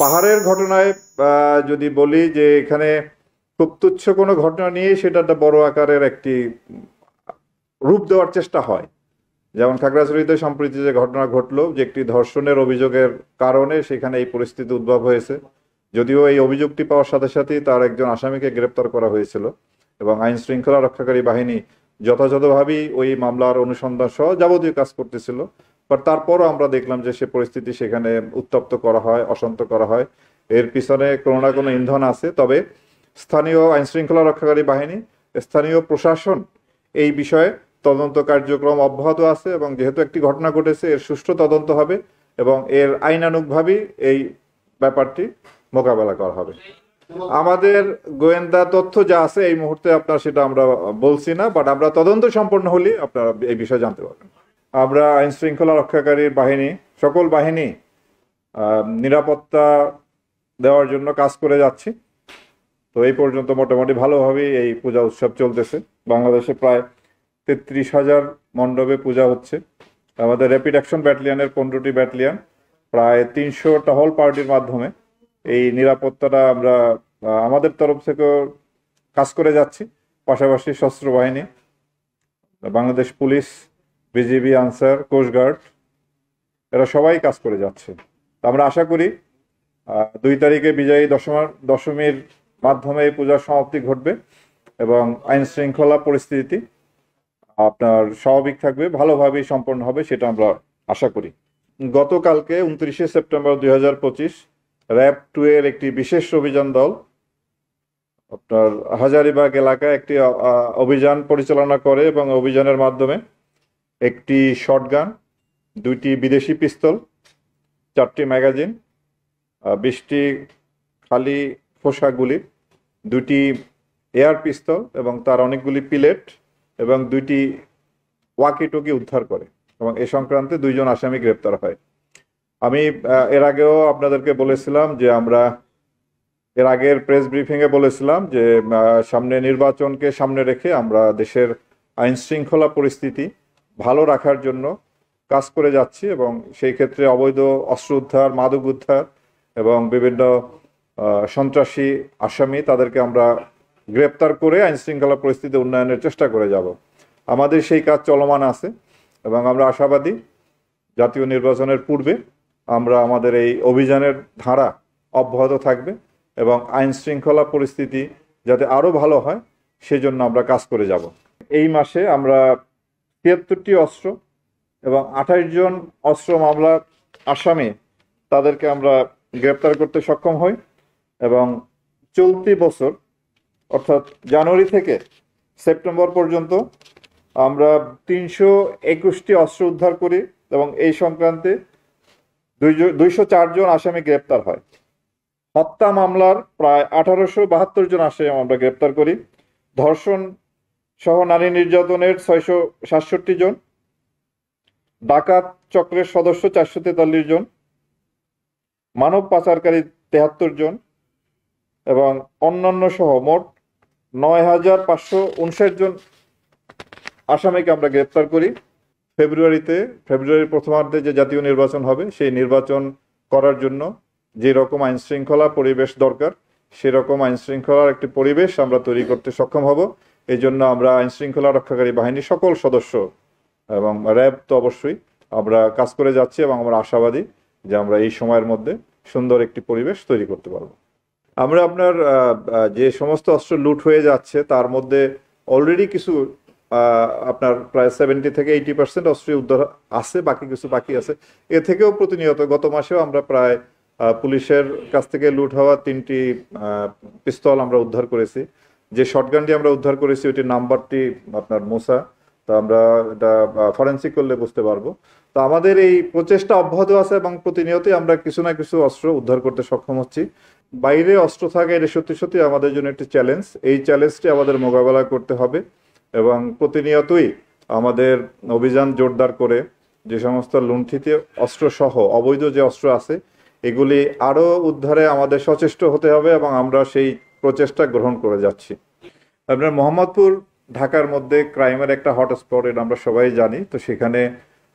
পাহাড়ের ঘটনায় যদি বলি যে এখানে খুব তুচ্ছ কোনো ঘটনা নিয়ে সেটা একটা বড় আকারের একটি রূপ দেওয়ার চেষ্টা হয়। যেমন খাগড়াছড়িতে সম্প্রতি যে ঘটনা ঘটলো, যে একটি ধর্ষণের অভিযোগের কারণে সেখানে এই পরিস্থিতি উদ্ভব হয়েছে। যদিও এই অভিযোগটি পাওয়ার সাথে সাথেই তার একজন আসামিকে গ্রেপ্তার করা হয়েছিল এবং আইন শৃঙ্খলা রক্ষাকারী বাহিনী যথাযথভাবেই ওই মামলার অনুসন্ধান সহ যাবতীয় কাজ করতেছিল। বাট তারপরও আমরা দেখলাম যে সে পরিস্থিতি সেখানে উত্তপ্ত করা হয়, অশান্ত করা হয়। এর পিছনে কোনো না কোনো ইন্ধন আছে। তবে স্থানীয় আইন শৃঙ্খলা রক্ষাকারী বাহিনী, স্থানীয় প্রশাসন এই বিষয়ে তদন্ত কার্যক্রম অব্যাহত আছে এবং যেহেতু একটি ঘটনা ঘটেছে এর সুষ্ঠু তদন্ত হবে এবং এর আইনানুগভাবেই এই ব্যাপারটি মোকাবেলা করা হবে। আমাদের গোয়েন্দা তথ্য যা আছে এই মুহূর্তে আপনার সেটা আমরা বলছি না, বাট আমরা তদন্ত সম্পন্ন হলে আপনারা এই বিষয়ে জানতে পারবেন। আমরা আইন শৃঙ্খলা রক্ষাকারী বাহিনী, সকল বাহিনী নিরাপত্তা দেওয়ার জন্য কাজ করে যাচ্ছি। তো এই পর্যন্ত মোটামুটি ভালোভাবেই এই পূজা উৎসব চলতেছে। বাংলাদেশে প্রায় 33,000 মণ্ডপে পূজা হচ্ছে। আমাদের র্যাপিড অ্যাকশন ব্যাটালিয়নের 15টি ব্যাটালিয়ন প্রায় 300 টহল পার্টির মাধ্যমে এই নিরাপত্তাটা আমরা আমাদের তরফ থেকে কাজ করে যাচ্ছি। পাশাপাশি সশস্ত্র বাহিনী, Bangladesh police, BGB, Ansar, coast guard, এরা সবাই কাজ করে যাচ্ছে। আমরা আশা করি 2 তারিখে বিজয়ী দশমীর মাধ্যমে এই পূজার সমাপ্তি ঘটবে এবং আইন শৃঙ্খলা পরিস্থিতি আপনার স্বাভাবিক থাকবে, ভালোভাবেই সম্পন্ন হবে, সেটা আমরা আশা করি। গতকালকে 29শে সেপ্টেম্বর 2025 র‍্যাব 2 এর একটি বিশেষ অভিযান দল আপনার হাজারীবাগ এলাকায় একটি অভিযান পরিচালনা করে এবং অভিযানের মাধ্যমে একটি শটগান, 2টি বিদেশি পিস্তল, 4টি ম্যাগাজিন, 20টি খালি ফোসা গুলি, 2টি এয়ার পিস্তল এবং তার অনেকগুলি পিলেট এবং 2টি ওয়াকি টকি উদ্ধার করে এবং এ সংক্রান্তে 2 জন আসামি গ্রেপ্তার হয়। আমি এর আগেও আপনাদেরকে বলেছিলাম যে আমরা এর আগের প্রেস ব্রিফিংয়ে বলেছিলাম যে সামনে নির্বাচনকে সামনে রেখে আমরা দেশের আইন শৃঙ্খলা পরিস্থিতি ভালো রাখার জন্য কাজ করে যাচ্ছি এবং সেই ক্ষেত্রে অবৈধ অস্ত্র উদ্ধার, মাদক উদ্ধার এবং বিভিন্ন সন্ত্রাসী আসামি তাদেরকে আমরা গ্রেপ্তার করে আইন শৃঙ্খলা পরিস্থিতি উন্নয়নের চেষ্টা করে যাব। আমাদের সেই কাজ চলমান আছে এবং আমরা আশাবাদী জাতীয় নির্বাচনের পূর্বে আমরা আমাদের এই অভিযানের ধারা অব্যাহত থাকবে এবং আইন শৃঙ্খলা পরিস্থিতি যাতে আরও ভালো হয় সেজন্য আমরা কাজ করে যাব। এই মাসে আমরা 73টি অস্ত্র এবং 28 জন অস্ত্র মামলার আসামি তাদেরকে আমরা গ্রেপ্তার করতে সক্ষম হই এবং চলতি বছর অর্থাৎ জানুয়ারি থেকে সেপ্টেম্বর পর্যন্ত আমরা 321টি অস্ত্র উদ্ধার করি এবং এই সংক্রান্তে 204 জন আসামি গ্রেপ্তার হয়। হত্যা মামলার প্রায় 1872 জন আসামি আমরা গ্রেপ্তার করি। ধর্ষণ সহ নারী নির্যাতনের 667 জন, ডাকাত চক্রের সদস্য 443 জন, মানব পাচারকারী 73 জন এবং অন্যান্য সহ মোট 9,559 জন আসামিকে আমরা গ্রেপ্তার করি। ফেব্রুয়ারির প্রথমার্ধে যে জাতীয় নির্বাচন হবে সেই নির্বাচন করার জন্য যে রকম আইন শৃঙ্খলা পরিবেশ দরকার সেরকম আইন শৃঙ্খলার একটি পরিবেশ আমরা তৈরি করতে সক্ষম হব। এই জন্য আমরা আইন শৃঙ্খলা রক্ষাকারী বাহিনীর সকল সদস্য এবং র্যাব তো অবশ্যই আমরা কাজ করে যাচ্ছি এবং আমরা আশাবাদী যে আমরা এই সময়ের মধ্যে সুন্দর একটি পরিবেশ তৈরি করতে পারবো। আমরা আপনার যে সমস্ত অস্ত্র লুট হয়ে যাচ্ছে তার মধ্যে অলরেডি কিছু আপনার প্রায় 70 থেকে 80% অস্ত্র উদ্ধার আছে, বাকি কিছু বাকি আছে। এ থেকেও প্রতিনিয়ত গত মাসেও আমরা প্রায় পুলিশের কাছ থেকে লুট হওয়া 3টি পিস্তল আমরা উদ্ধার করেছি। যে শটগানটি আমরা উদ্ধার করেছি ওইটির নাম্বারটি আপনার মোসা, তো আমরা এটা ফরেন্সিক করলে বুঝতে পারবো। তো আমাদের এই প্রচেষ্টা অব্যাহত আছে এবং প্রতিনিয়তই আমরা কিছু না কিছু অস্ত্র উদ্ধার করতে সক্ষম হচ্ছি। বাইরে অস্ত্র থাকা এটা সত্যি সত্যি আমাদের জন্য একটি চ্যালেঞ্জ। এই চ্যালেঞ্জটি আমাদের মোকাবেলা করতে হবে এবং প্রতিনিয়তই আমাদের অভিযান জোরদার করে যে সমস্ত লুণ্ঠিত অস্ত্র সহ অবৈধ যে অস্ত্র আছে এগুলি আরও উদ্ধারে আমাদের সচেষ্ট হতে হবে এবং আমরা সেই প্রচেষ্টা গ্রহণ করে যাচ্ছি। আপনার মোহাম্মদপুর ঢাকার মধ্যে ক্রাইমের একটা হটস্পট, এটা আমরা সবাই জানি। তো সেখানে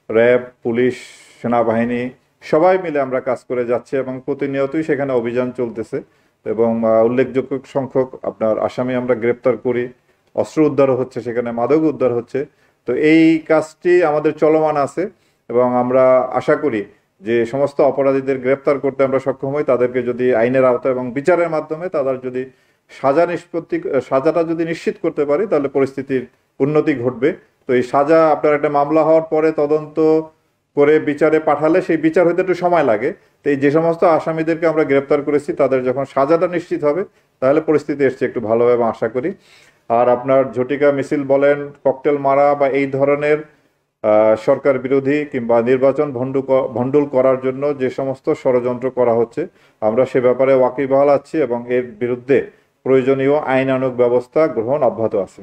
র্যাব, পুলিশ, সেনাবাহিনী সবাই মিলে আমরা কাজ করে যাচ্ছি এবং প্রতিনিয়তই সেখানে অভিযান চলতেছে এবং উল্লেখযোগ্য সংখ্যক আপনার আসামি আমরা গ্রেপ্তার করি, অস্ত্র উদ্ধার হচ্ছে, সেখানে মাদক উদ্ধার হচ্ছে। তো এই কাজটি আমাদের চলমান আছে এবং আমরা আশা করি যে সমস্ত অপরাধীদের গ্রেপ্তার করতে আমরা সক্ষম হই, তাদেরকে যদি আইনের আওতায় এবং বিচারের মাধ্যমে তাদের যদি সাজাটা যদি নিশ্চিত করতে পারি তাহলে পরিস্থিতির উন্নতি ঘটবে। তো এই সাজা আপনার একটা মামলা হওয়ার পরে তদন্ত করে বিচারে পাঠালে সেই বিচার হইতে একটু সময় লাগে। তো এই যে সমস্ত আসামিদেরকে আমরা গ্রেপ্তার করেছি তাদের যখন সাজাটা নিশ্চিত হবে তাহলে পরিস্থিতি এসছে একটু ভালো হবে আশা করি। আর আপনার ঝটিকা মিছিল বলেন, ককটেল মারা বা এই ধরনের সরকার বিরোধী কিংবা নির্বাচন ভণ্ডুল করার জন্য যে সমস্ত ষড়যন্ত্র করা হচ্ছে আমরা সে ব্যাপারে ওয়াকিবহাল আছি এবং এর বিরুদ্ধে প্রয়োজনীয় আইনানুগ ব্যবস্থা গ্রহণ অব্যাহত আছে।